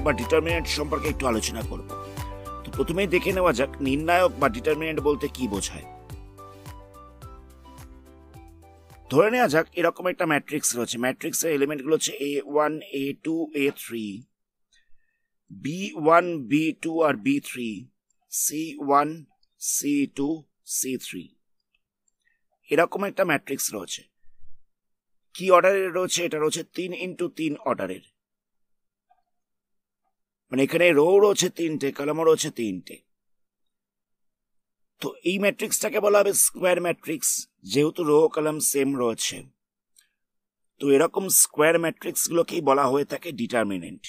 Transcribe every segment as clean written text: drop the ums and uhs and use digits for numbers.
বা ডিটারমিনেন্ট সম্পর্কে একটু আলোচনা করব। তো প্রথমেই দেখে নেওয়া যাক নির্ণায়ক বা ডিটারমিনেন্ট বলতে কি বোঝায়। ধরে নেওয়া যাক এরকম একটা ম্যাট্রিক্স রয়েছে, ম্যাট্রিক্সের এলিমেন্টগুলো হচ্ছে A1 A2 A3, B1 B2 আর B3, C1 C2 C3, এরকম একটা ম্যাট্রিক্স রয়েছে। কি অর্ডারের রয়েছে? এটা রয়েছে 3x3 অর্ডারের, মানে এখানে রো রয়েছে 3টে, কলামও রয়েছে 3টে। তো এই ম্যাট্রিক্সটাকে বলা হবে স্কোয়ার ম্যাট্রিক্স, যেহেতু রো কলাম সেম রয়েছে। তো এরকম স্কোয়ার ম্যাট্রিক্স গুলোকেই বলা হয়ে থাকে ডিটারমিনেন্ট।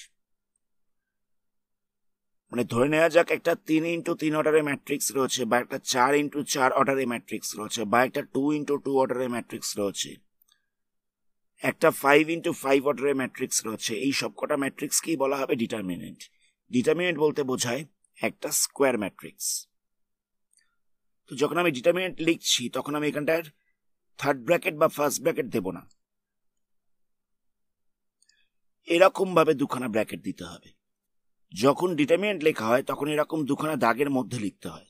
মানে ধরে নেওয়া যাক একটা 3x3 অর্ডারের ম্যাট্রিক্স রয়েছে, বা একটা 4x4 অর্ডারের ম্যাট্রিক্স রয়েছে, বা একটা 2x2 অর্ডারের ম্যাট্রিক্স রয়েছে, একটা 5x5 অর্ডারের ম্যাট্রিক্স রয়েছে। এই সবকটা ম্যাট্রিক্সকেই বলা হবে ডিটারমিনেন্ট। ডিটারমিনেন্ট বলতে বোঝায় একটা স্কোয়ার ম্যাট্রিক্স। তো যখন আমি ডিটারমিনেন্ট লিখছি তখন আমি এখানটার থার্ড ব্র্যাকেট বা ফার্স্ট ব্র্যাকেট দেব না, এরকম ভাবে দুখানা ব্র্যাকেট দিতে হবে। যখন ডিটারমিনেন্ট লেখা হয় তখন এরকম দুখানা দাগের মধ্যে লিখতে হয়।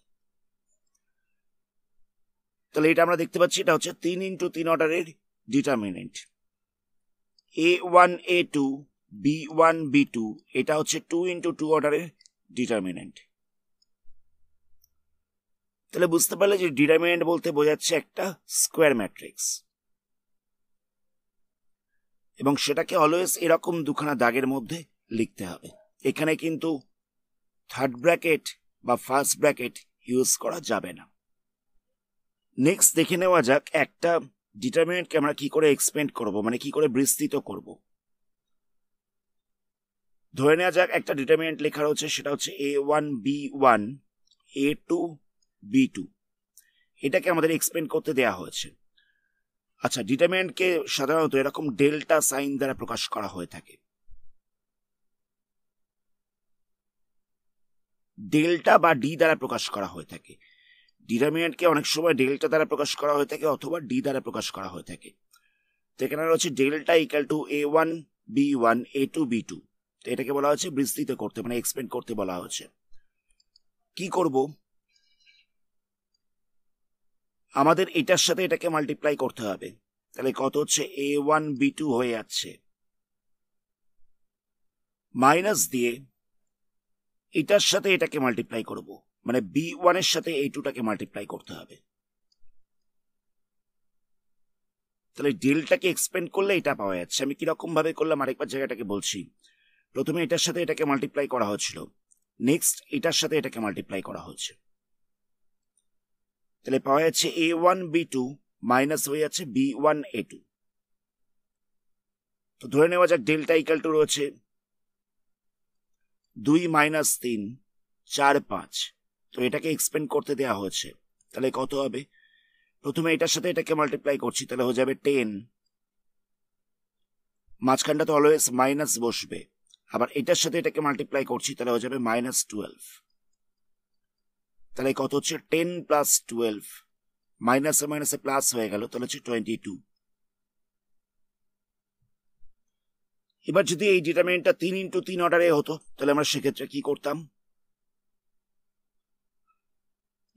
তাহলে এটা আমরা দেখতে পাচ্ছি, এটা হচ্ছে 3x3 অর্ডারের determinant. A1 A2 B1 B2 এটা হচ্ছে 2x2 অর্ডারের ডিটারমিনেন্ট। তাহলে বুঝতে পারলে যে ডিটারমিনেন্ট বলতে বোঝাচ্ছে একটা স্কোয়ার ম্যাট্রিক্স, এবং সেটাকে অলওয়েজ এরকম দুখানা দাগের মধ্যে লিখতে হবে। এখানে কিন্তু থার্ড ব্র্যাকেট বা ফার্স্ট ব্র্যাকেট ইউজ করা যাবে না। নেক্সট দেখে নেওয়া যাক একটা ডিটারমিনেন্টকে আমরা কি করে এক্সপেন্ড করব, মানে কি করে বিস্তৃত করব। ধরে নেওয়া যাক একটা ডিটারমিনেন্ট লেখা রয়েছে, সেটা হচ্ছে A1 B1 A2 B2, এটাকে আমাদের এক্সপেন্ড করতে দেয়া হয়েছে। আচ্ছা, ডিটারমিনেন্টকে সাধারণত এরকম ডেল্টা সাইন দ্বারা প্রকাশ করা হয়ে থাকে। ডেল্টা বা ডি দ্বারা প্রকাশ করা হয়ে থাকে। ডিটারমিনেন্টকে অনেক সময় ডেল্টা দ্বারা প্রকাশ করা হয়ে থাকে অথবা ডি দ্বারা প্রকাশ করা হয়ে থাকে। তো এখানে রয়েছে delta equal to A1 B1 A2 B2। তো এটাকে বলা হচ্ছে বিস্তৃত করতে, মানে এক্সপেন্ড করতে বলা হচ্ছে। কি করব? আমাদের এটার সাথে এটাকে মাল্টিপ্লাই করতে হবে। তাহলে কত হচ্ছে? A1 B2 হয়ে যাচ্ছে, মাইনাস দিয়ে এটার সাথে এটাকে মাল্টিপ্লাই করব, মানে B1 এর সাথে A2টাকে মাল্টিপ্লাই করতে হবে। তাহলে ডেলটাকে এক্সপেন্ড করলে এটা পাওয়া যাচ্ছে। আমি কিরকম ভাবে করলাম আরেকবার জায়গাটাকে বলছি। প্রথমে এটার সাথে এটাকে মাল্টিপ্লাই করা হচ্ছিল, নেক্সট এটার সাথে এটাকে মাল্টিপ্লাই করা হচ্ছে। তাহলে পাওয়া যাচ্ছে A1 B2 মাইনাস হয়ে যাচ্ছে B1 A2। তো ধরে নেওয়া যাক ডেল্টা ইকুয়াল টু রয়েছে 2 মাইনাস 3 4 5। তো এটাকে এক্সপেন্ড করতে দেওয়া হয়েছে। তাহলে কত হবে? প্রথমে এটার সাথে এটাকে মাল্টিপ্লাই করছি, তাহলে হয়ে যাবে 10। মাঝখানটা তো অলওয়েজ মাইনাস বসবে। আবার এটার সাথে এটাকে মাল্টিপ্লাই করছি, তাহলে হয়ে যাবে -12। তাহলে কত হচ্ছে? 10 প্লাস 12, মাইনাসে মাইনাসে প্লাস হয়ে গেল, তাহলে হচ্ছে 22। এবার যদি এই ডিটারমিনেন্টটা 3x3 অর্ডারে হতো, তাহলে আমরা সেক্ষেত্রে কি করতাম?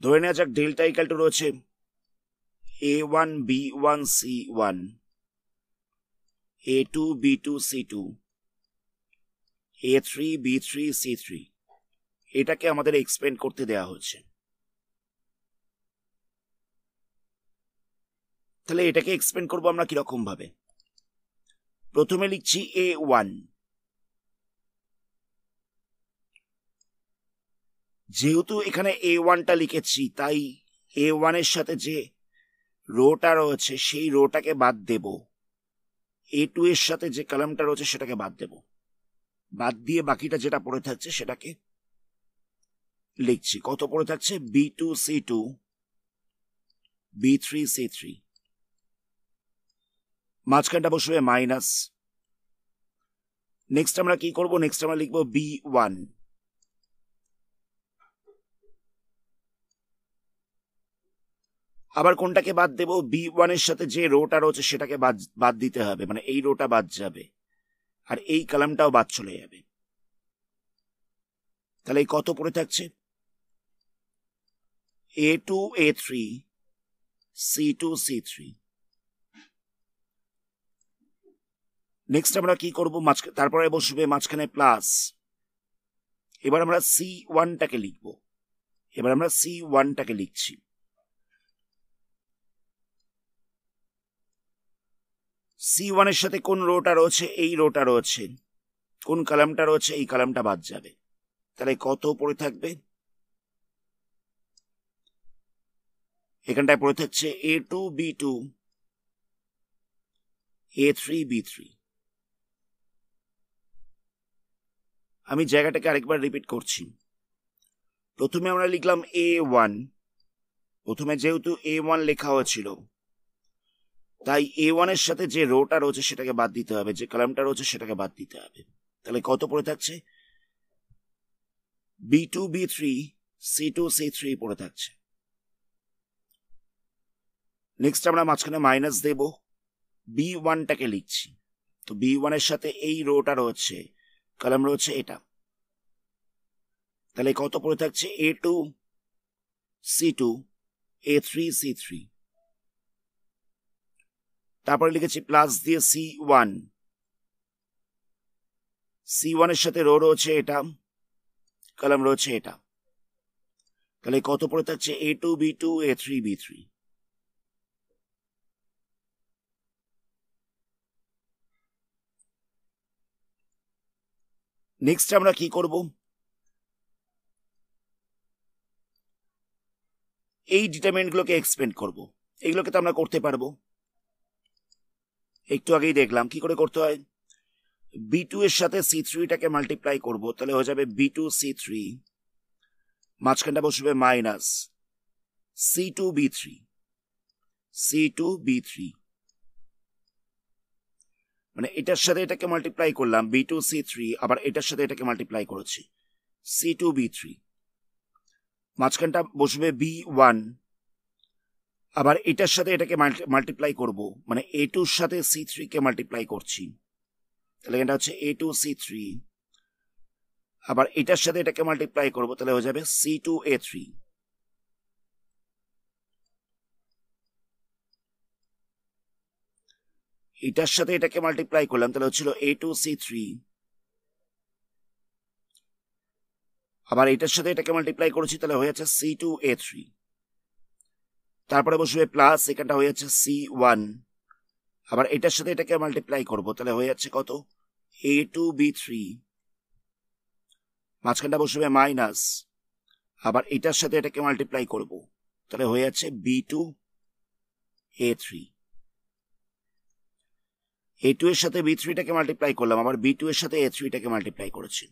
ধরে নেওয়া যাক ডেল্টা ইকুয়াল টু রয়েছে A1 B1 C1 A2 B2 C2 A3 B3 C3। এটাকে আমাদের এক্সপেন্ড করতে দেয়া হচ্ছে। তাহলে এটাকে এক্সপেন্ড করবো আমরা কিরকম ভাবে? প্রথমে লিখছি A1, যেহেতু এখানে A1টা লিখেছি তাই A1 এর সাথে যে রোটা রয়েছে সেই রোটাকে বাদ দেব, A2 এর সাথে যে কলামটা রয়েছে সেটাকে বাদ দেব, বাদ দিয়ে বাকিটা যেটা পড়ে থাকছে সেটাকে লিখছি। কত পড়ে থাকছে? B2 C2 B3 C3। মাঝখানটা বসবে মাইনাস। নেক্সট আমরা কি করব? নেক্সট আমরা লিখবো B1। আবার কোনটাকে বাদ দেব? B1 এর সাথে যে রোটা রয়েছে সেটাকে বাদ দিতে হবে, মানে এই রোটা বাদ যাবে আর এই কলামটাও বাদ চলে যাবে। তাহলে কত পড়ে থাকছে? A2 A3 C2 C3। Next আমরা কি করব? তারপরে বসবে মাঝখানে প্লাস। এবার আমরা C1টাকে লিখব। এবার আমরা C1টাকে লিখছি। C1 এর সাথে কোন রোটা রয়েছে? এই রোটা রয়েছে। কোন কলামটা রয়েছে? এই কলামটা বাদ যাবে। তাহলে কত পড়ে থাকবে? এখানটায় পড়ে থাকছে A2 B2 A3 B3। আমি জায়গাটাকে আরেকবার রিপিট করছি। প্রথমে আমরা লিখলাম A1। প্রথমে যেহেতু A1 লেখা হয়েছিল, তাই A1 এর সাথে যে রোটা রয়েছে সেটাকে বাদ দিতে হবে, যে কলামটা রয়েছে সেটাকে বাদ দিতে হবে। তাহলে কত পড়ে থাকছে? B2 B3 C2 C3 পড়ে থাকছে। নেক্সট আমরা মাঝখানে মাইনাস দেব। B1টাকে লিখছি। তো B1 এর সাথে এই রোটা রয়েছে, কলাম রয়েছে এটা। তাহলে কত পড়ে থাকছে? A2 C2 A3 C3। তারপরে লিখেছি প্লাস দিয়ে C1। C1 এর সাথে রো রয়েছে এটা, কলাম রয়েছে এটা। তাহলে কত পড়ে থাকছে? A2 B2 A3 B3। Next আমরা কি করব? এই ডিটারমিনেন্টগুলোকে এক্সপেন্ড করব। এগুলোকে তো আমরা করতে পারবো, একটু আগেই দেখলাম কি করে করতে হয়। B2 এর সাথে C3টাকে মাল্টিপ্লাই করব, তাহলে হয়ে যাবে B2 C3, মাঝখানটা বসবে minus C2 B3 C2 B3। মানে এটার সাথে এটাকে মাল্টিপ্লাই করলাম B2 C3, আবার এটার সাথে এটাকে মাল্টিপ্লাই করেছি C2 B3। মাঝখানটা বসবে B1, আবার এটার সাথে এটাকে মাল্টিপ্লাই করব, মানে A2 এর সাথে C3 কে মাল্টিপ্লাই করছি। তাহলে এটা হচ্ছে A2 C3, আবার এটার সাথে এটাকে মাল্টিপ্লাই করব, তাহলে হয়ে যাবে C2 A3। এটার সাথে এটাকে মাল্টিপ্লাই করলাম, তাহলে হচ্ছিল A2 C3, আবার এটার সাথে এটাকে মাল্টিপ্লাই করেছি, তাহলে হয়ে যাচ্ছে C2 A3। তারপরে বসবে প্লাস, এখানটা হয়ে যাচ্ছে C1, আবার এটার সাথে এটাকে মাল্টিপ্লাই করব, তাহলে হয়ে যাচ্ছে কত? A2 B3। মাঝখানটা বসবে মাইনাস, আবার এটার সাথে এটাকে মাল্টিপ্লাই করব, তাহলে হয়ে যাচ্ছে B2 A3। A2 এর সাথে B3টাকে মাল্টিপ্লাই করলাম, আবার B2 এর সাথে A3টাকে মাল্টিপ্লাই করেছি।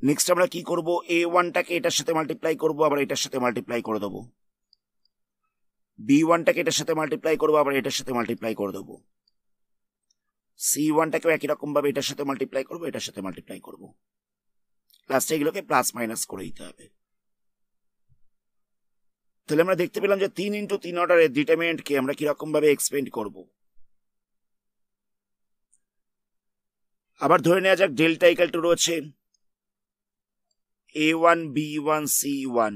নেক্সট আমরা কি করব? A1টাকে এটার সাথে মাল্টিপ্লাই করব, আবার এটার সাথে মাল্টিপ্লাই করে দেবো। B1টাকে এটার সাথে মাল্টিপ্লাই করব, আবার এটার সাথে মাল্টিপ্লাই করে দেবো। C1টাকেও একই রকম ভাবে এটার সাথে মাল্টিপ্লাই করব, এটার সাথে মাল্টিপ্লাই করব। লাস্টে এগুলোকে প্লাস মাইনাস করে দিতে হবে। তাহলে আমরা দেখতে পেলাম যে 3x3 অর্ডারের ডিটারমিনেন্টকে আমরা কিরকম ভাবে এক্সপেন্ড করব। আবার ধরে নেওয়া যাক ডেল্টা ইকুয়াল টু রয়েছে A1 B1 C1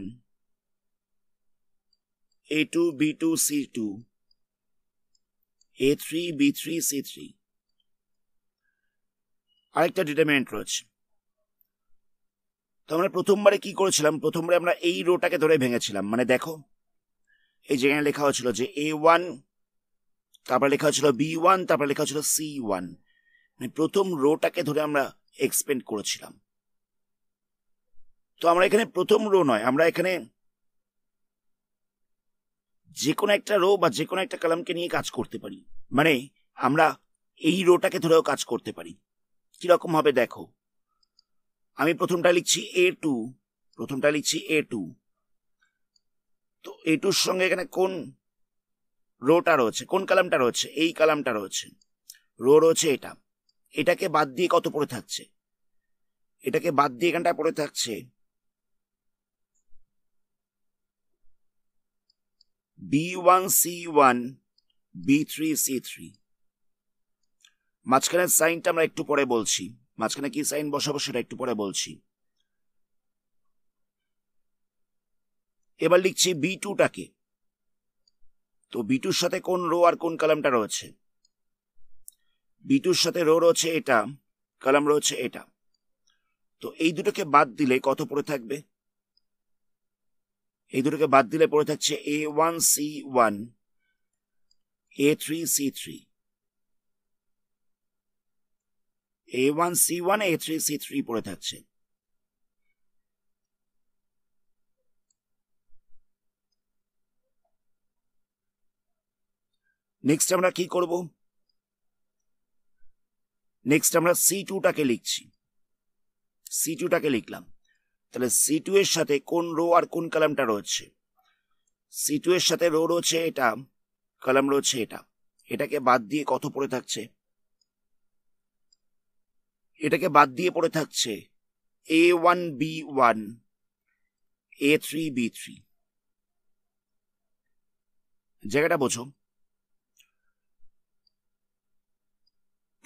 A2 B2 C2 A3 B3 C3। আরেকটা ডিটারমিনেন্ট রয়েছে। তো আমরা প্রথমবারে কি করেছিলাম? প্রথমবারে আমরা এই রোটাকে ধরে ভেঙেছিলাম। মানে দেখো, এই জায়গায় লেখা হয়েছিল যে A1, তারপর লেখা হয়েছিল B1, তারপর লেখা হয়েছিল C1। মানে প্রথম রোটাকে ধরে আমরা এক্সপেন্ড করেছিলাম। তো আমরা এখানে প্রথম রো নয়, আমরা এখানে যে কোনো একটা রো বা যে কোনো একটা কলামকে নিয়ে কাজ করতে পারি। মানে আমরা এই রোটাকে ধরেও কাজ করতে পারি। কিরকম হবে দেখো, আমি প্রথমটা লিখছি A2, প্রথমটা লিখছি A2। তো A2 এর সঙ্গে এখানে কোন রোটা রয়েছে, কোন কলামটা রয়েছে? এই কলামটা রয়েছে, রো রয়েছে এটা। এটাকে বাদ দিয়ে কত পড়ে থাকছে? এটাকে বাদ দিয়ে এখানটা পড়ে থাকছে B1 C1 B3 C3। মাঝখানের সাইনটা আমরা একটু পরে বলছি, মাঝখানে কি সাইন বসাবো সেটা একটু পরে বলছি। এবার লিখছি B2টাকে। তো B2-র সাথে কোন রো আর কোন কলামটা রয়েছে? B2-র সাথে রো রয়েছে এটা, কলাম রয়েছে এটা। তো এই দুটোকে বাদ দিলে কত পড়ে থাকবে? এই দুটোকে বাদ দিলে পড়ে থাকছে A1C1 A3C3 A1C1 A3C3 পড়ে থাকছে। নেক্সট আমরা কি করব? নেক্সট আমরা C2টাকে লিখছি। C2টাকে লিখলাম। তাহলে C2 এর সাথে কোন রো আর কোন কলামটা রয়েছে? C2 এর সাথে রো রয়েছে এটা, কলাম রয়েছে এটা। এটাকে বাদ দিয়ে কত পড়ে থাকছে? এটাকে বাদ দিয়ে পড়ে থাকছে A1B1 A3B3। জায়গাটা বোঝো।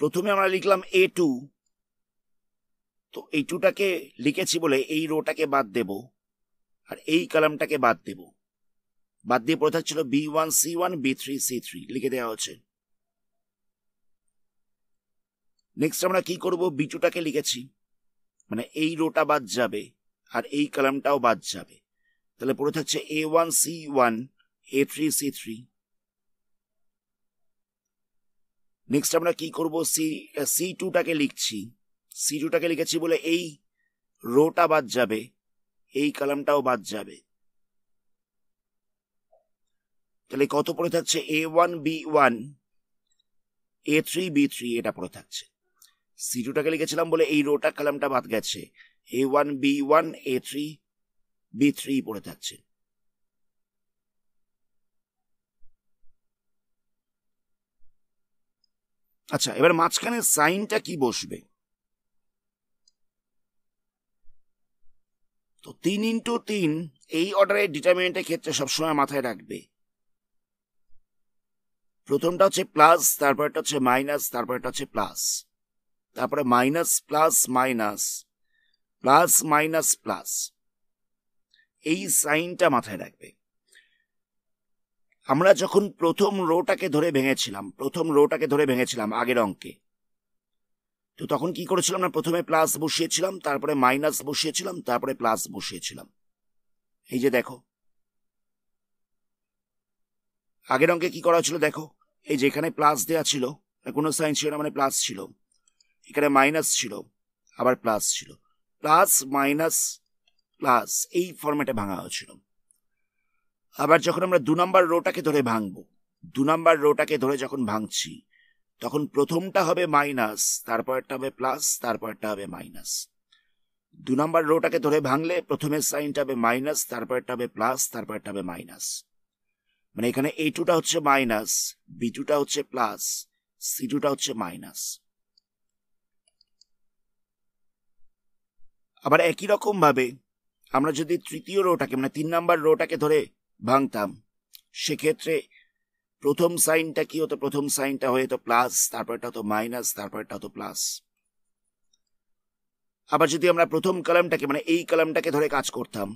প্রথমে আমরা লিখলাম A2, তো এই 2টাকে লিখেছি বলে এই রোটাকে বাদ দেব আর এই কলামটাকে বাদ দেব। বাদ দিয়ে পড়ে থাকছিল B1C1 B3C3 লিখে দেওয়া হচ্ছে। নেক্সট আমরা কি করব? B2টাকে লিখেছি, মানে এই রোটা বাদ যাবে আর এই কলামটাও বাদ যাবে। তাহলে পড়ে থাকছে A1C1 A3C3। নেক্সট আমরা কি করব? C2টাকে লিখছি। C2টাকে লিখেছি বলে এই রোটা বাদ যাবে, এই কলামটাও বাদ যাবে। তাহলে কত পড়ে থাকছে? A1B1 A3B3 এটা পড়ে থাকছে। C2টাকে লিখেছিলাম বলে এই রোটা কলামটা বাদ গেছে, A1B1 A3B3 পড়ে থাকছে। আচ্ছা, এবার মাঝখানে সাইনটা কি বসবে? তো 3x3 এই অর্ডারের ডিটারমিনেন্টের ক্ষেত্রে সবসময় মাথায় রাখবে, প্রথমটা হচ্ছে প্লাস, তারপরটা হচ্ছে মাইনাস, তারপরটা হচ্ছে প্লাস, তারপরে minus plus minus plus minus plus. এই সাইনটা মাথায় রাখবে। আমরা যখন প্রথম রোটাকে ধরে ভেঙেছিলাম আগের অঙ্কে, তো তখন কি করেছিলাম না, প্রথমে প্লাস বসিয়েছিলাম, তারপরে মাইনাস বসিয়েছিলাম, তারপরে প্লাস বসিয়েছিলাম। এই যে দেখো আগের অঙ্কে কি করা ছিল, দেখো এই যে এখানে প্লাস দেওয়া ছিল, কোনো সাইন ছিল না, মানে প্লাস ছিল, এখানে মাইনাস ছিল, আবার প্লাস ছিল, প্লাস মাইনাস প্লাস, এই ফরম্যাটে ভাঙা হয়েছিল। আবার যখন আমরা 2 নম্বর রোটাকে ধরে ভাঙবো, 2 নম্বর রোটাকে ধরে যখন ভাঙছি, তখন প্রথমটা হবে মাইনাস, তারপরটা হবে প্লাস, তারপরটা হবে মাইনাস। 2 নম্বর রোটাকে ধরে ভাঙলে প্রথমের সাইনটা হবে মাইনাস, তারপরটা হবে প্লাস, তারপরটা হবে মাইনাস। মানে এখানে A2টা হচ্ছে মাইনাস, B2টা হচ্ছে প্লাস, C2টা হচ্ছে মাইনাস। আবার একই রকম ভাবে আমরা যদি তৃতীয় রোটাকে, মানে 3 নম্বর রোটাকে ধরে ভাঙতাম, সেক্ষেত্রে প্রথম সাইনটা কি হতো? প্রথম সাইনটা হয়ে তো প্লাস, তারপরটা হতো মাইনাস, তারপরটা হতো প্লাস। আবার যদি আমরা প্রথম কলামটাকে, মানে এই কলামটাকে ধরে কাজ করতাম,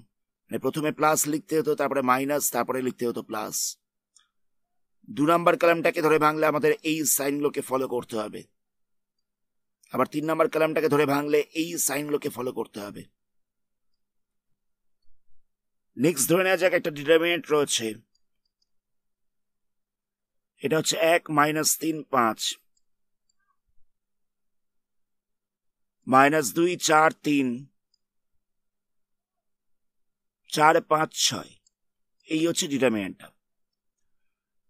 মানে প্রথমে প্লাস লিখতে হতো, তারপরে মাইনাস, তারপরে লিখতে হতো প্লাস। 2 নম্বর কলামটাকে ধরে ভাঙলে আমাদের এই সাইনগুলোকে ফলো করতে হবে। আবার 3 নম্বর কলামটাকে ধরে ভাঙলে এই সাইনগুলোকে ফলো করতে হবে। নেক্সট ধরে নেওয়া যাক একটা ডিটারমিনেন্ট রয়েছে, এটা হচ্ছে 1 - 3 5 -2 4 3 4 5 6, এই হচ্ছে ডিটারমিনেন্টটা।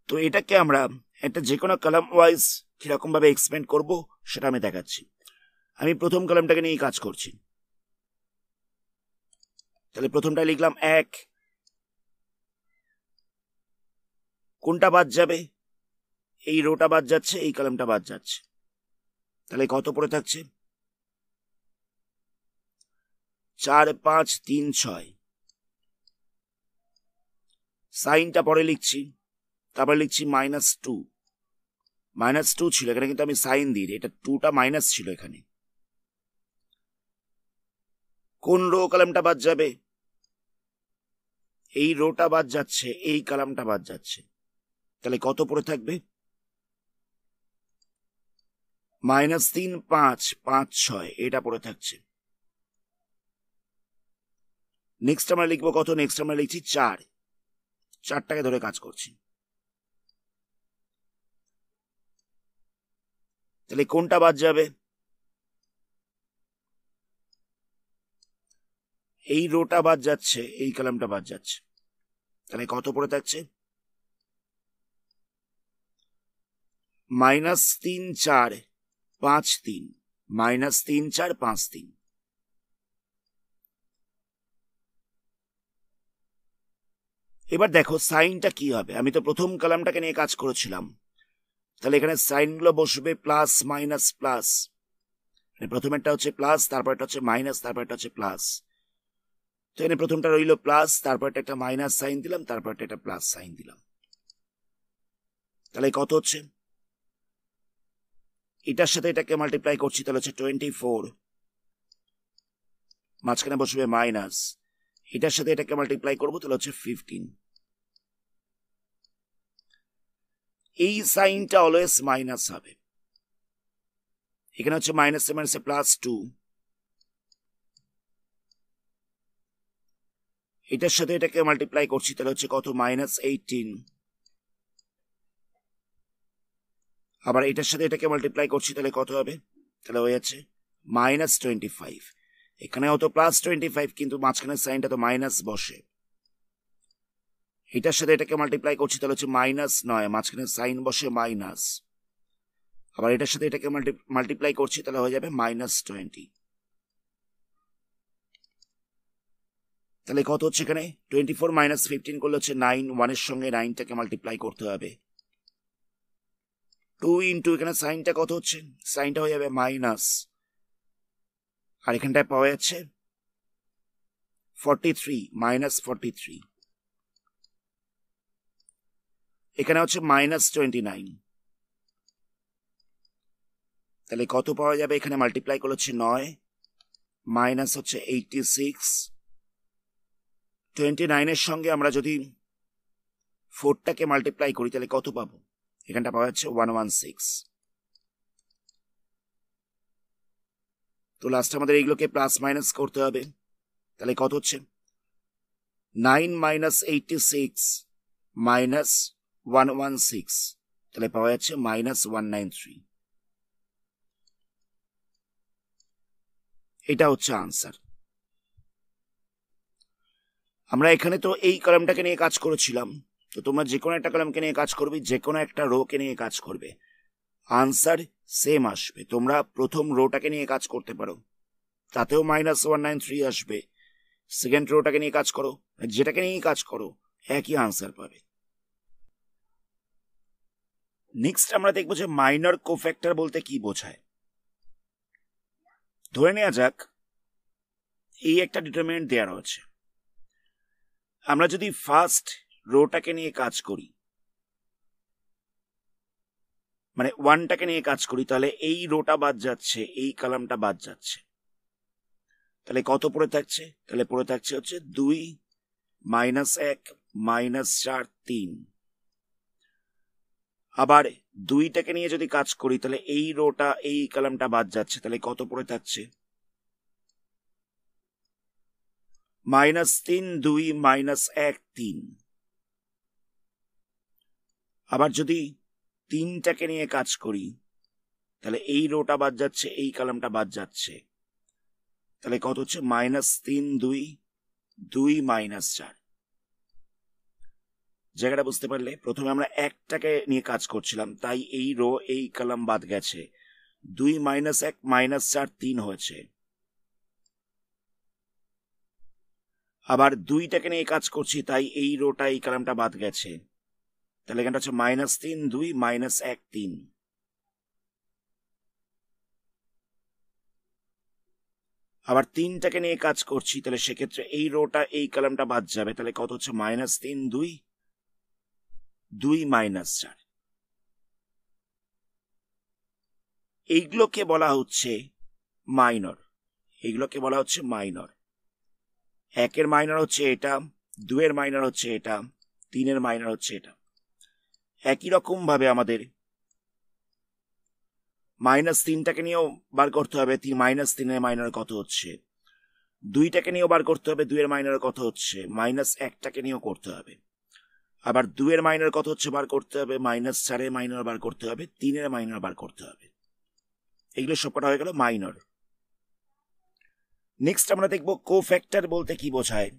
তো এটাকে আমরা একটা যে কোনো কলাম ওয়াইজ কিরকম ভাবে এক্সপ্যান্ড করব সেটা আমি দেখাচ্ছি। আমি প্রথম কলামটাকে নিয়ে কাজ করছি। তাহলে প্রথমটা লিখলাম 1, কোনটা বাদ যাবে? এই রোটা বাদ যাচ্ছে, এই কলামটা বাদ যাচ্ছে। তাহলে কত পড়ে থাকছে? 4 5 3 6। সাইনটা পরে লিখছি, তারপর লিখছি -2 ছিল এখানে, কিন্তু আমি সাইন দিই, এটা 2টা মাইনাস ছিল এখানে, কোন রো কলামটা বাদ যাবে? এই রোটা বাদ যাচ্ছে, এই কলামটা বাদ যাচ্ছে, তাহলে কত পড়ে থাকবে? -3, 5, 5, 6 এটা পড়ে থাকছে। নেক্সট আমরা লিখবো কত? নেক্সট আমরা লিখছি 4, 4টাকে ধরে কাজ করছি। তাহলে কোনটা বাদ যাবে? এই রোটা বাদ যাচ্ছে, এই কলামটা বাদ যাচ্ছে, তাহলে কত পড়ে থাকছে? -3, 4, 5, 3, -3, 4, 5, 3। এবার দেখো সাইনটা কি হবে। আমি তো প্রথম কলামটাকে নিয়ে কাজ করেছিলাম, তাহলে এখানে সাইনগুলো বসবে প্লাস মাইনাস প্লাস। প্রথমেরটা হচ্ছে প্লাস, তারপরটা হচ্ছে মাইনাস, তারপরটা হচ্ছে প্লাস। তো এখানে প্রথমটা রইল প্লাস, তারপরটা একটা মাইনাস সাইন দিলাম, তারপরটা একটা প্লাস সাইন দিলাম। তাহলে কত হচ্ছে? এটার সাথে এটাকে মাল্টিপ্লাই করছি, তাহলে হচ্ছে 24, মাঝখানে বসবে মাইনাস। এটার সাথে এটাকে মাল্টিপ্লাই করবো, তাহলে হচ্ছে 15। এই সাইনটা অলওয়েজ মাইনাস হবে। এখানে হচ্ছে মাইনাসে মাইনাসে +2, এটার সাথে এটাকে মাল্টিপ্লাই করছি, তাহলে হচ্ছে কত? -18। আবার এটার সাথে এটাকে মাল্টিপ্লাই করছি, তাহলে কত হবে? তাহলে হয়ে যাচ্ছে -25। এখানেও তো +25, কিন্তু মাঝখানের সাইনটা তো মাইনাস বসে। এটার সাথে এটাকে মাল্টিপ্লাই করছি, তাহলে হচ্ছে -9, মাঝখানের সাইন বসে মাইনাস। আবার এটার সাথে এটাকে মাল্টিপ্লাই করছি, তাহলে হয়ে যাবে -20। তাহলে কত হচ্ছে এখানে? 24 - 15 করলে হচ্ছে 9, 1-এর সঙ্গে 9টাকে মাল্টিপ্লাই করতে হবে। 2 ইন্টু এখানে সাইনটা কত হচ্ছে? সাইনটা হয়ে যাবে মাইনাস, আর এখানটায় পাওয়া যাচ্ছে 43, -43। এখানে হচ্ছে -29। তাহলে কত পাওয়া যাবে? এখানে মাল্টিপ্লাই করলে হচ্ছে 9, মাইনাস হচ্ছে 86। 29-এর সঙ্গে আমরা যদি 4টাকে মাল্টিপ্লাই করি, তাহলে কত পাবো? এখানটা পাওয়া যাচ্ছে 116। তো লাস্ট আমাদের এইগুলোকে প্লাস মাইনাস করতে হবে। তাহলে কত হচ্ছে? 9 - 86 - 116, তাহলে পাওয়া যাচ্ছে -193। এটা হচ্ছে আনসার। আমরা এখানে তো এই কলামটাকে নিয়ে কাজ করেছিলাম, তো তোমরা যে কোনো একটা কলামকে নিয়ে কাজ করবে, যে কোনো একটা রোকে নিয়ে কাজ করবে, আনসার সেম আসবে। তোমরা প্রথম রোটাকে নিয়ে কাজ করতে পারো, তাতেও -193 আসবে। সেকেন্ড রোটাকে নিয়ে কাজ করো, যেটাকে নিয়ে কাজ করো একই আনসার পাবে। নেক্সট আমরা দেখবো যে মাইনর কোফ্যাক্টর বলতে কি বোঝায়। ধরে নেওয়া যাক এই একটা ডিটারমিনেন্ট দেওয়া রয়েছে। আমরা যদি ফার্স্ট রোটাকে নিয়ে কাজ করি, মানে 1টাকে নিয়ে কাজ করি, তাহলে এই রোটা বাদ যাচ্ছে, এই কলামটা বাদ যাচ্ছে, তাহলে কত পড়ে থাকছে? তাহলে পড়ে থাকছে হচ্ছে 2 - 1 - 4, 3। আবার 2টাকে নিয়ে যদি কাজ করি, তাহলে এই রোটা এই কলামটা বাদ যাচ্ছে, তাহলে কত পড়ে থাকছে? -3, 2, -1, 3। আবার যদি 3টাকে নিয়ে কাজ করি, তাহলে এই রোটা বাদ যাচ্ছে, এই কলামটা বাদ যাচ্ছে, তাহলে কত হচ্ছে? -3, 2, 2, -4। জায়গাটা বুঝতে পারলে? প্রথমে আমরা একটাকে নিয়ে কাজ করছিলাম, তাই এই রো এই কলাম বাদ গেছে, 2 - 1 -4, 3 হয়েছে। আবার 2টাকে নিয়ে কাজ করছি, তাই এই রোটা এই কলামটা বাদ গেছে, তাহলে এখানটা হচ্ছে -3, 2, -1, 3। আবার 3টাকে নিয়ে কাজ করছি, তাহলে সেক্ষেত্রে এই রোটা এই কলামটা বাদ যাবে, তাহলে কত হচ্ছে? -3, 2, 2, -4। এইগুলোকে বলা হচ্ছে মাইনর, এইগুলোকে বলা হচ্ছে মাইনর। 1 এর মাইনার হচ্ছে এটা, 2 এর মাইনার হচ্ছে এটা, 3 এর মাইনার হচ্ছে এটা। একই রকম ভাবে আমাদের -3টাকে নিয়েও বার করতে হবে, -3 এর মাইনার কত হচ্ছে। 2টাকে নিয়েও বার করতে হবে, 2 এর মাইনার কত হচ্ছে। -1টাকে নিয়েও করতে হবে। আবার 2 এর মাইনার কত হচ্ছে বার করতে হবে, -4 এর মাইনার বার করতে হবে, 3 এর মাইনার বার করতে হবে। এগুলো সবকটা হয়ে গেল মাইনর। নেক্সট আমরা দেখব কোফ্যাক্টর বলতে কি বোঝায়।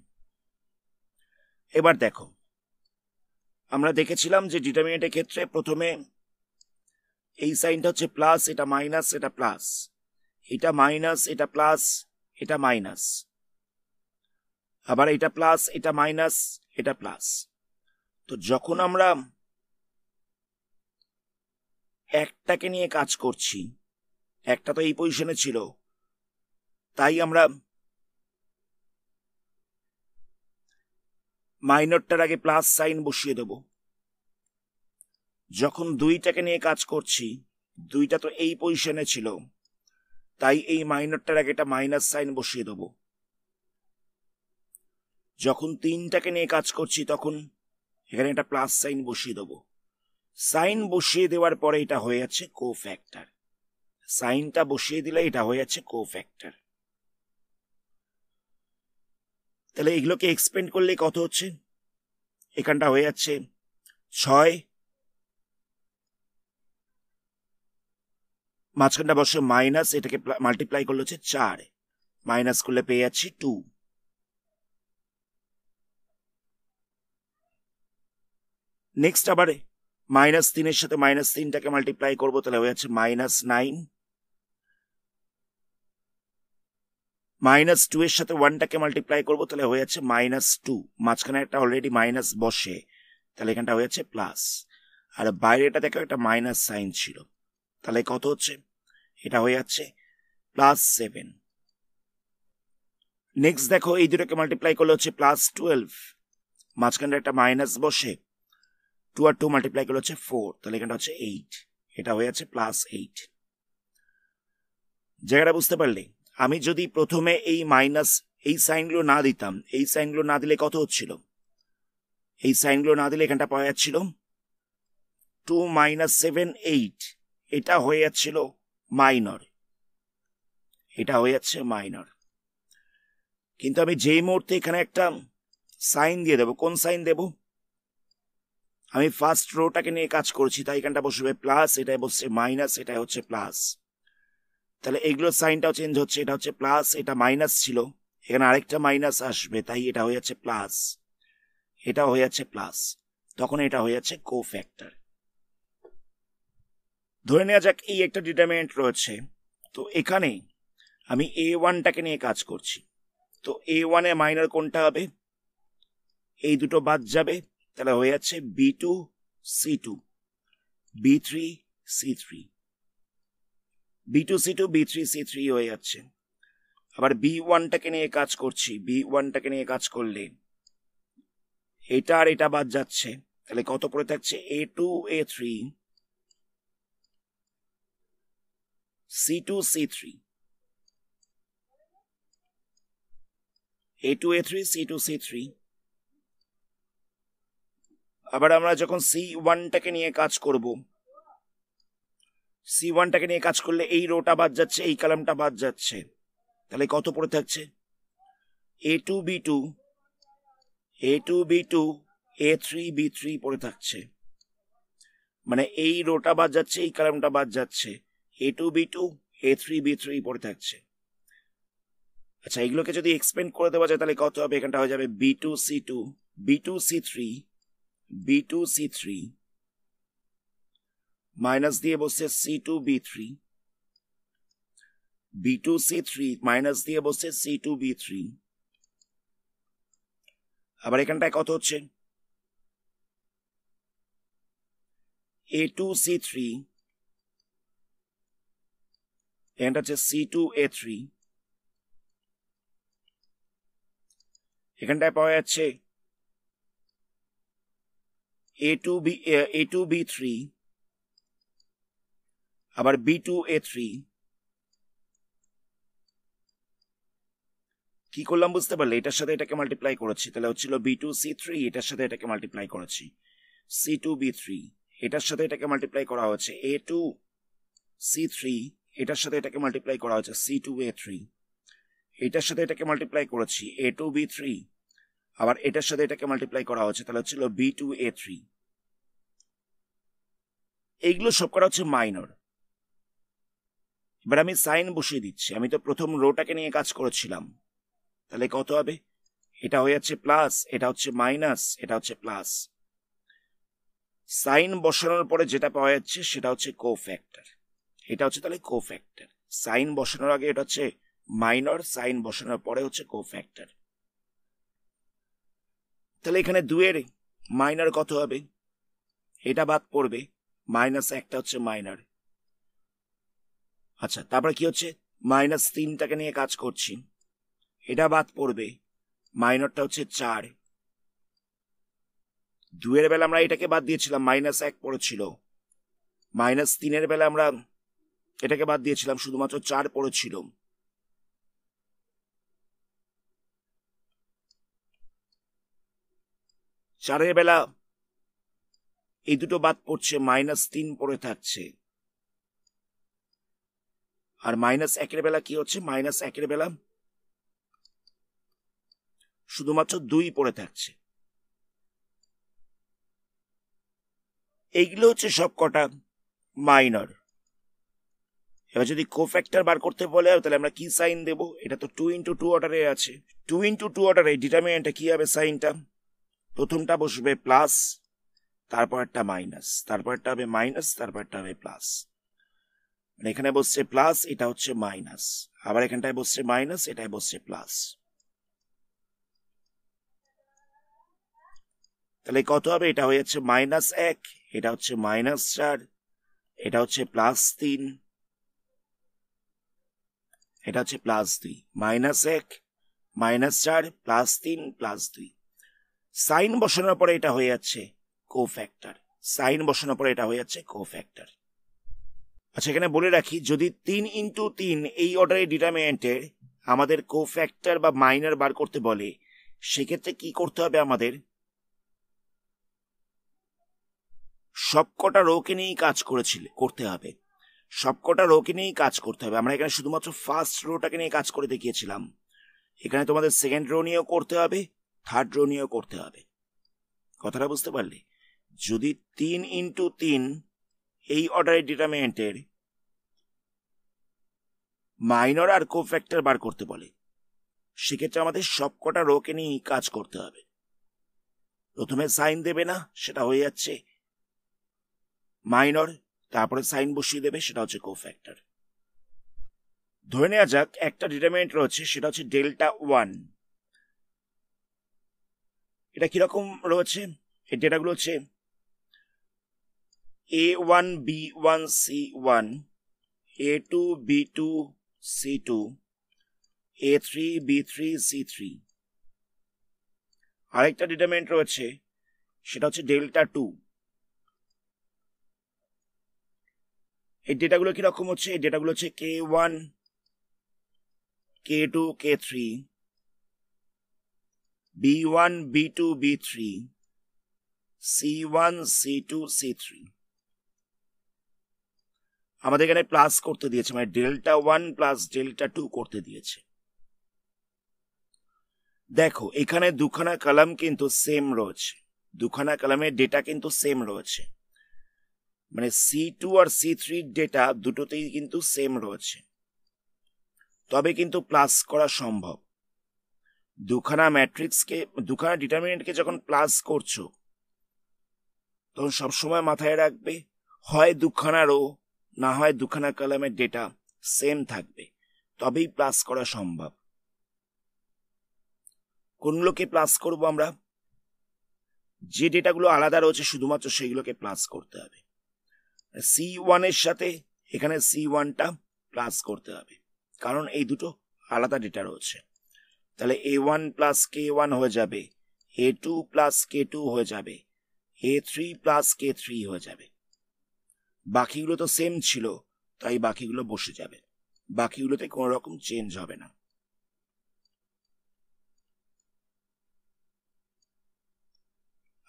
এবার দেখো, আমরা দেখেছিলাম যে ডিটারমিনেন্টের ক্ষেত্রে প্রথমে এই সাইনটা হচ্ছে প্লাস, এটা মাইনাস, এটা প্লাস, এটা মাইনাস, এটা প্লাস, এটা মাইনাস, আবার এটা প্লাস, এটা মাইনাস, এটা প্লাস। তো যখন আমরা একটাকে নিয়ে কাজ করছি, একটা তো এই পজিশনে ছিল, তাই আমরা মাইনরটার আগে প্লাস সাইন বসিয়ে দেব। যখন 2টাকে নিয়ে কাজ করছি, 2টা তো এই পজিশনে ছিল, তাই এই মাইনরটার আগে এটা মাইনাস সাইন বসিয়ে দেব। যখন 3টাকে নিয়ে কাজ করছি, তখন এখানে একটা প্লাস সাইন বসিয়ে দেব। সাইন বসিয়ে দেওয়ার পরে এটা হয়ে যাচ্ছে কোফ্যাক্টর। সাইনটা বসিয়ে দিলে এটা হয়ে যাচ্ছে কোফ্যাক্টর। তাহলে এগুলোকে এক্সপেন্ড করলে কত হচ্ছে, এখানটা হয়ে যাচ্ছে 6, মাঝখানটা বসে মাইনাস, এটাকে মাল্টিপ্লাই করলে হচ্ছে 4, মাইনাস করলে পেয়ে যাচ্ছি 2। নেক্সট আবার -3 এর সাথে -3টাকে মাল্টিপ্লাই করবো, তাহলে হয়ে যাচ্ছে -9। -2 এর সাথে 1টাকে মাল্টিপ্লাই করবো, তাহলে হয়ে যাচ্ছে -2। মাঝখানে একটা অলরেডি মাইনাস বসে, তাহলে এখানটা হয়ে যাচ্ছে প্লাস। আর বাইরেটা দেখো একটা মাইনাস সাইন ছিল, তাহলে কত হচ্ছে, এটা হয়ে যাচ্ছে +7। নেক্সট দেখো, এই দুটোকে মাল্টিপ্লাই করলে হচ্ছে +12, মাঝখানে একটা মাইনাস বসে 2 আর 2 মাল্টিপ্লাই করলে হচ্ছে 4, তাহলে এখানটা হচ্ছে 8, এটা হয়ে যাচ্ছে +8। জায়গাটা বুঝতে পারলে? আমি যদি প্রথমে এই মাইনাস এই সাইনগুলো না দিতাম, এই সাইনগুলো না দিলে কত হচ্ছিল, এই সাইনগুলো না দিলে এখানটা পাওয়া যাচ্ছিল 2 - 7 8, এটা হয়ে যাচ্ছিল মাইনর, এটা হয়ে যাচ্ছে মাইনর। কিন্তু আমি যেই মুহূর্তে এখানে একটা সাইন দিয়ে দেবো, কোন সাইন দেব, আমি ফার্স্ট রোটাকে নিয়ে কাজ করছি, তাই এখানটা বসবে প্লাস, এটাই বসছে মাইনাস, এটা হচ্ছে প্লাস। তাহলে এগুলোর সাইনটাও চেঞ্জ হচ্ছে, এটা হচ্ছে প্লাস, এটা মাইনাস ছিল, এখানে আরেকটা মাইনাস আসবে, তাই এটা হয়ে যাচ্ছে প্লাস, এটা হয়ে যাচ্ছে প্লাস, তখন এটা হয়ে যাচ্ছে কোফ্যাক্টর। ধরে নেওয়া যাক এই একটা ডিটারমিনেন্ট রয়েছে, তো এখানে আমি A1টাকে নিয়ে কাজ করছি, তো A1 এ মাইনর কোনটা হবে, এই দুটো বাদ যাবে, তাহলে হয়ে যাচ্ছে B2 C2, B3 C3, B2 C2 B3 C3 হয়ে যাচ্ছে। আবার B1টাকে নিয়ে কাজ করছি, B1টাকে নিয়ে কাজ করলে এটা আর এটা বাদ যাচ্ছে, তাহলে কত পড়ে থাকছে, A2 A3 C2 C3, A2 A3 C2 C3। আবার আমরা যখন C1টাকে নিয়ে কাজ করব, C1টাকে নিয়ে কাজ করলে এই রোটা বাদ যাচ্ছে, এই কলামটা বাদ যাচ্ছে, তাহলে কত পড়ে থাকছে, A2 B2 A2 B2 A3 B3 পড়ে থাকছে। মানে এই রোটা বাদ যাচ্ছে, এই কলামটা বাদ যাচ্ছে, A2 B2 A3 B3 পড়ে থাকছে। আচ্ছা, এগুলোকে যদি এক্সপেন্ড করে দেওয়া যায়, তাহলে কত হবে, এখানটা হয়ে যাবে B2 C2 B2 C3 B2 C3, minus দিয়ে বসছে C2 B3 B2 C3, minus দিয়ে বসছে C2 B3। আবার এখানটায় কত হচ্ছে, A2 C3, এখানটা হচ্ছে C2 A3, এখানটায় পাওয়া যাচ্ছে A2 B3, আবার B2 A3, কি করলাম বুঝতে পারলে? এটার সাথে এটাকে মাল্টিপ্লাই করেছি, তাহলে হচ্ছিল B2C3, এটার সাথে এটাকে মাল্টিপ্লাই করেছি C2B3, এটার সাথে এটাকে মাল্টিপ্লাই করা হচ্ছে A2C3, এটার সাথে এটাকে মাল্টিপ্লাই করা হচ্ছে C2A3, এটার সাথে এটাকে মাল্টিপ্লাই করেছি A2B3, আবার এটার সাথে এটাকে মাল্টিপ্লাই করা হচ্ছে, তাহলে হচ্ছিল B2A3। এইগুলো সব করা হচ্ছে মাইনর। এবার আমি সাইন বসিয়ে দিচ্ছি। আমি তো প্রথম রোটাকে নিয়ে কাজ করেছিলাম, তাহলে কত হবে? এটা হয়ে যাচ্ছে প্লাস, এটা হচ্ছে মাইনাস, এটা হচ্ছে প্লাস। সাইন বসানোর পরে যেটা পাওয়া যাচ্ছে সেটা হচ্ছে কোফ্যাক্টর। এটা হচ্ছে তাহলে কোফ্যাক্টর। সাইন বসানোর আগে এটা হচ্ছে মাইনর, সাইন বসানোর পরে হচ্ছে কোফ্যাক্টর। তাহলে এখানে 2 এর মাইনর কত হবে? এটা বাদ পড়বে, মাইনাস একটা হচ্ছে মাইনর। আচ্ছা, তারপরে কি হচ্ছে? -3টাকে নিয়ে কাজ করছি, এটা বাদ পড়বে, মাইনরটা হচ্ছে 4। 2 এর বেলা আমরা এটাকে বাদ দিয়েছিলাম, -1 পড়েছিল। -3 এর বেলা আমরা এটাকে বাদ দিয়েছিলাম, শুধুমাত্র 4 পড়েছিল। চারের বেলা এই দুটো বাদ পড়ছে, -3 পড়ে থাকছে। আর -1 বেলা কি হচ্ছে? -1 বেলা শুধুমাত্র 2 পড়ে থাকছে। এইগুলো হচ্ছে সব কটা মাইনর। এবার যদি কোফ্যাক্টর বার করতে বলে তাহলে আমরা কি সাইন দেব? এটা তো 2x2 অর্ডারে আছে। 2x2 অর্ডারে ডিটারমিনেন্টে কি হবে? সাইনটা প্রথমটা বসবে প্লাস, তারপরটা মাইনাস, তারপরটা হবে মাইনাস, তারপরটা হবে প্লাস। মানে এখানে বসছে প্লাস, এটা হচ্ছে মাইনাস, আবার এখানটায় বসছে মাইনাস, এটায় বসছে প্লাস। তাহলে কত হবে? এটা হয়ে যাচ্ছে -1, এটা হচ্ছে -4, এটা হচ্ছে +3, এটা হচ্ছে +2। -1, -4, +3, +2। সাইন বসানোর পরে এটা হয়ে যাচ্ছে কোফ্যাক্টর। সাইন বসানোর পরে এটা হয়ে যাচ্ছে কোফ্যাক্টর। আচ্ছা, এখানে বলে রাখি, যদি 3x3 এই অর্ডারের ডিটারমিনেন্টের আমাদের কোফ্যাক্টর বা মাইনর বার করতে বলে, সেক্ষেত্রে কি করতে হবে? আমাদের সবকটা রোকে নিয়েই কাজ করতে হবে। সবকটা রোকে নিয়েই কাজ করতে হবে। আমরা এখানে শুধুমাত্র ফার্স্ট রোটাকে নিয়ে কাজ করে দেখিয়েছিলাম। এখানে তোমাদের সেকেন্ড রো নিয়েও করতে হবে, থার্ড রো নিয়েও করতে হবে। কথাটা বুঝতে পারলে? যদি 3x3 এই অর্ডারের ডিটারমিনেন্টের মাইনর আর কোফ্যাক্টর বার করতে বলে, সেক্ষেত্রে আমাদের সবকটা রোকে নিয়েই কাজ করতে হবে। প্রথমে সাইন দেবে না, সেটা হয়ে যাচ্ছে মাইনর, তারপরে সাইন বসিয়ে দেবে, সেটা হচ্ছে কোফ্যাক্টর। ধরে নেওয়া যাক একটা ডিটারমিনেন্ট রয়েছে, সেটা হচ্ছে Δ1। এটা কিরকম রয়েছে? এই ডেটাগুলো হচ্ছে A1 B1 C1, A2 B2 C2, A3 B3 C3। আরেকটা ডিটারমিনেন্ট রয়েছে, সেটা হচ্ছে Δ2। এই ডেটাগুলো কিরকম হচ্ছে? এই ডেটাগুলো হচ্ছে K1 K2 K3, B1 B2 B3, C1 C2 C3। আমাদের এখানে প্লাস করতে দিয়েছে, মানে Δ1 প্লাস Δ2 করতে দিয়েছে। দেখো, এখানে দুখানা কলাম কিন্তু সেম রয়েছে, দুখানা কলামের ডেটা কিন্তু সেম রয়েছে, মানে C2 আর C3 ডেটা দুটোতেই কিন্তু সেম রয়েছে। তবে কিন্তু প্লাস করা সম্ভব। দুখানা ম্যাট্রিক্সকে, দুখানা ডিটারমিনেন্টকে যখন প্লাস করছো, তখন সবসময় মাথায় রাখবে, হয় দুখানা রো না হয় দুখানা কলামের ডেটা সেম থাকবে, তবেই প্লাস করা সম্ভব। কোনগুলোকে প্লাস করব আমরা? যে ডেটাগুলো আলাদা রয়েছে শুধুমাত্র সেইগুলোকে প্লাস করতে হবে। C1 এর সাথে এখানে C1টা প্লাস করতে হবে, কারণ এই দুটো আলাদা ডেটা রয়েছে। তাহলে A1 প্লাস K1 হয়ে যাবে, A2 প্লাস K2 হয়ে যাবে, A3 প্লাস K3 হয়ে যাবে। বাকিগুলো তো সেম ছিল, তাই বাকিগুলো বসে যাবে, বাকিগুলোতে কোনো রকম চেঞ্জ হবে না।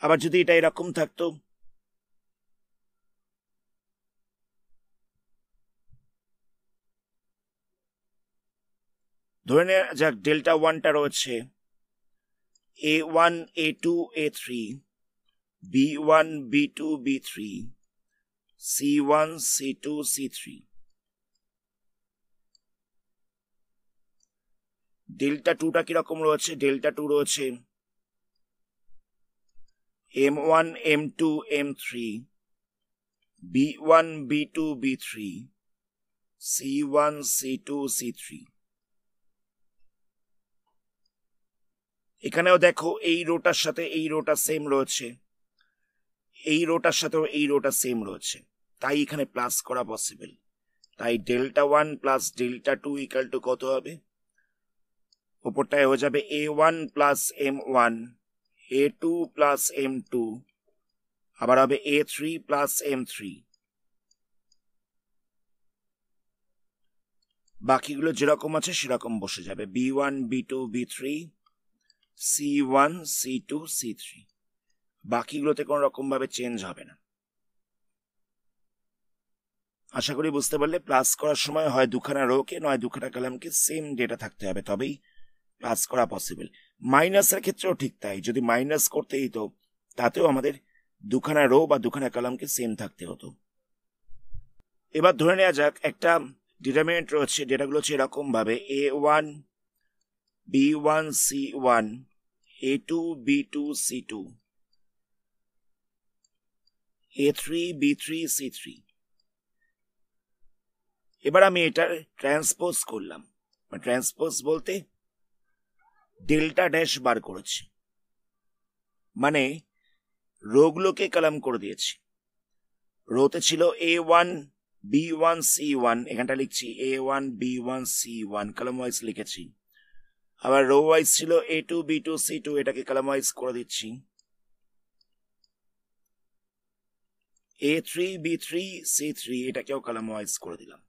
আবার যদি এটা এরকম থাকতো, ধরে নেওয়া যাক ডেল্টা 1টা রয়েছে A1 A2 A3 B1 B2 B3 C1 C2 C3। Delta 2টা কিরকম রয়েছে? ডেল্টা 2 রয়েছে M1 M2 M3 B1 B2 B3 C1 C2 C3। এখানেও দেখো এই রোটার সাথে এই রোটা সেম রয়েছে, এই রোটার সাথেও এই রোটা সেম রয়েছে, তাই এখানে প্লাস করা পসিবল। তাই delta 1 plus delta 2 equal to কত হবে? উপরটায় হয়ে যাবে A1 plus M1 A2 plus M2 আবার হবে A3 প্লাস M3। বাকিগুলো যেরকম আছে সেরকম বসে যাবে, B1 B2 B3 C1 C2 C3। বাকিগুলোতে কোনো রকম ভাবে চেঞ্জ হবে না। আশা করি বুঝতে পারলে প্লাস করার সময় হয় দুখানা রোকে নয় দুখানা কলামকে সেম ডেটা থাকতে হবে, তবেই প্লাস করা পসিবল। মাইনাসের ক্ষেত্রেও ঠিক তাই, যদি মাইনাস করতে হতো তাতেও আমাদের দুখানা রো বা দুখানা কলামকে সেম থাকতে হতো। এবার ধরে নেওয়া যাক একটা ডিটারমিনেন্ট রয়েছে, ডেটাগুলো হচ্ছে এরকম ভাবে A1 B1 C1 A2 B2 C2 A3 B3 C3। এবার আমি এটা ট্রান্সপোজ করলাম, ট্রান্সপোজ বলতে ডেল্টা ড্যাশ বার করেছি, মানে রোগুলোকে কলাম করে দিয়েছি। রোতে ছিল A1 B1 C1, এখানটা লিখছি A1 B1 C1 column wise লিখেছি। আবার রো ওয়াইজ ছিল A2 B2 C2, এটাকে কলাম ওয়াইজ করে দিচ্ছি। A3 B3 C3 এটাকেও কলাম ওয়াইজ করে দিলাম।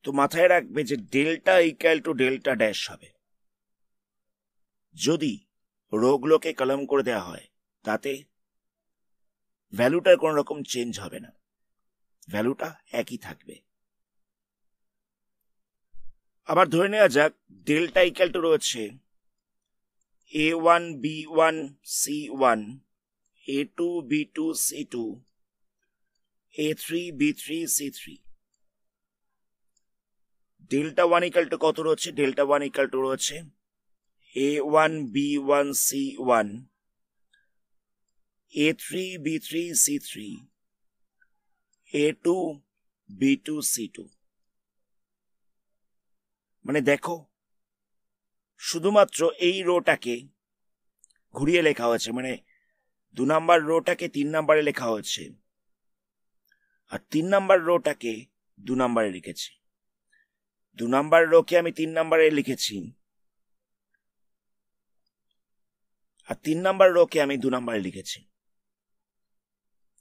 তো মাথায় রাখবে যে delta equal to delta dash হবে। যদি রোগুলোকে কলাম করে দেওয়া হয় তাতে ভ্যালুটার কোন রকম চেঞ্জ হবে না, ভ্যালুটা একই থাকবে। আবার ধরে নেওয়া যাক ডেল্টা ইকুয়াল টু রয়েছে A1 B1 C1 A2 B2 C2 A3 B3 C3। Delta 1 equal to কত রয়েছে? ডেল্টা 1 ইকুয়াল টু রয়েছে A1 B1 C1 A3 B3 C3 A2 B2 C2। মানে দেখো শুধুমাত্র এই রোটাকে ঘুরিয়ে লেখা হয়েছে, মানে 2 নাম্বার রোটাকে 3 নাম্বারে লেখা হয়েছে আর 3 নাম্বার রোটাকে 2 নাম্বারে লিখেছি। 2 নাম্বার রোকে আমি 3 নাম্বারে লিখেছি আর 3 নাম্বার রোকে আমি 2 নাম্বারে লিখেছি।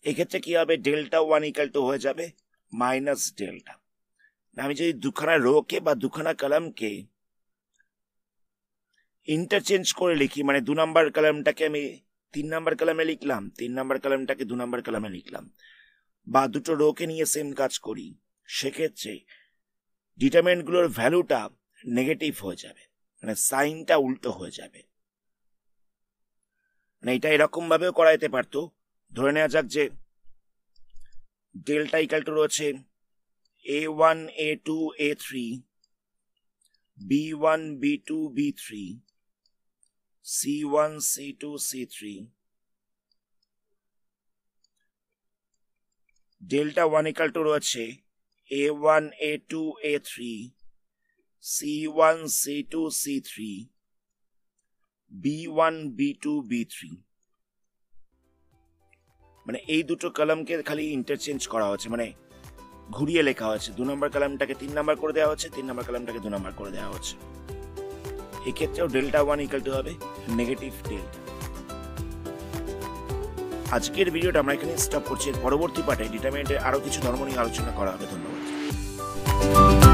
এক্ষেত্রে কি হবে? ডেল্টা 1 ইকুয়াল টু হয়ে যাবে মাইনাস ডেল্টা। আমি যদি দুখানা রোকে বা দুখানা কলামকে ইন্টারচেঞ্জ করে লিখি, মানে 2 নাম্বার কলামটাকে আমি 3 নাম্বার কলামে লিখলাম, 3 নাম্বার কলামটাকে 2 নাম্বার কলামে লিখলাম, বা দুটো রোকে নিয়ে সেম কাজ করি, সেক্ষেত্রে ডিটারমিনেন্টগুলোর ভ্যালুটা নেগেটিভ হয়ে যাবে, মানে সাইনটা উল্টো হয়ে যাবে। মানে এটা এরকম ভাবেও করা যেতে পারতো। ধরে নেওয়া যাক যে ডেল্টা ইকুয়াল টু রয়েছে A1 A2 A3 B1 B2 B3 C1 C2 C3। Delta 1 equal to রয়েছে A1 A2 A3 C1 C2 C3 B1 B2 B3। মানে এই দুটো কলামকে খালি ইন্টারচেঞ্জ করা হচ্ছে, মানে ঘুরিয়ে লেখা হয়েছে। 2 নম্বর কলামটাকে 3 নাম্বার করে দেওয়া হচ্ছে, 3 নম্বর কলামটাকে 2 নাম্বার করে দেওয়া হচ্ছে। এই ক্ষেত্রেও ডেল্টা 1 ইকুয়াল টু হবে নেগেটিভ ডেল্টা। আজকের ভিডিওটা আমরা এখানে স্টপ করছি। পরবর্তী পার্টে ডিটারমিনেন্টের আরো কিছু ধর্ম নিয়ে আলোচনা করা হবে। ধন্যবাদ।